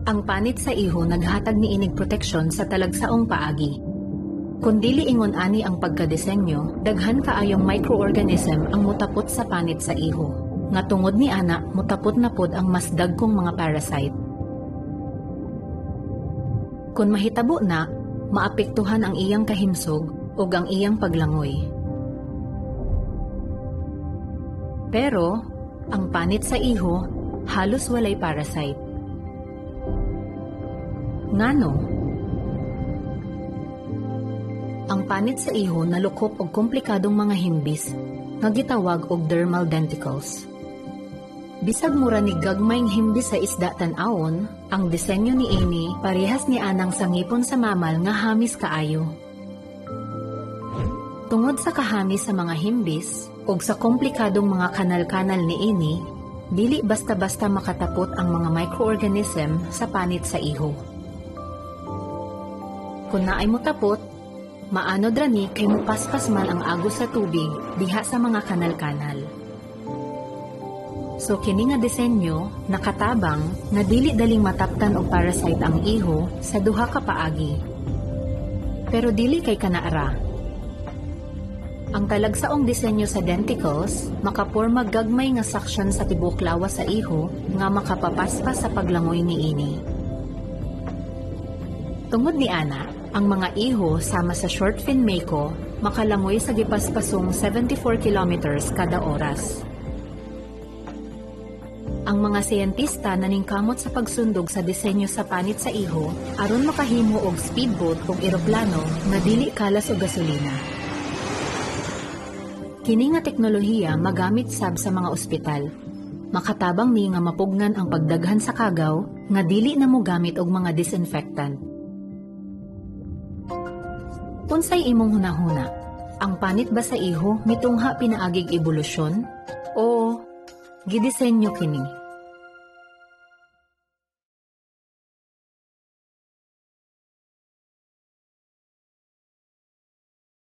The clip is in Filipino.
Ang panit sa iho naghatag ni inig proteksyon sa talagsaong paagi. Kung dili ingon ani ang pagkadesenyo, daghan kaayong microorganism ang mutapot sa panit sa iho. Nga tungod ni ana, mutapot na pod ang mas dagkong mga parasite. Kung mahitabo na, maapektuhan ang iyang kahimsog o ang iyang paglangoy. Pero, ang panit sa iho, halos walay parasite. Ngano? Ang panit sa iho nalukop og komplikadong mga himbis nga gitawag og dermal denticles. Bisag mura ni gagmayng himbis sa isda tan-awon, ang disenyo ni Amy parehas ni anang sangipon sa mamal nga hamis kaayo. Tungod sa kahamis sa mga himbis ug sa komplikadong mga kanal-kanal ni Amy, dili basta-basta makatapot ang mga microorganism sa panit sa iho. Kung naay motapot, maanod rani kay mupaspas man ang agos sa tubig diha sa mga kanal-kanal. So kini nga disenyo nakatabang nga dili daling mataptan og parasite ang iho sa duha ka paagi. Pero dili kay kanaara. Ang talagsaong disenyo sa denticles makaporma gagmay nga suction sa tibuok lawas sa iho nga makapapaspas sa paglangoy ni ini. Tungod ni ana, ang mga iho sama sa short fin mako makalangoy sa gipaspasong 74 kilometers kada oras. Ang mga siyentista naningkamot sa pagsundog sa disenyo sa panit sa iho aron makahimo og speedboat ug eroplano nga dili kalas og gasolina. Kini nga teknolohiya magamit sab sa mga ospital. Makatabang ni nga mapugnan ang pagdaghan sa kagaw nga dili na mo gamit og mga disinfectant. Unsay imong hunahuna? Ang panit ba sa iho mitungha pinaagig ebolusyon? O gidisenyo kini?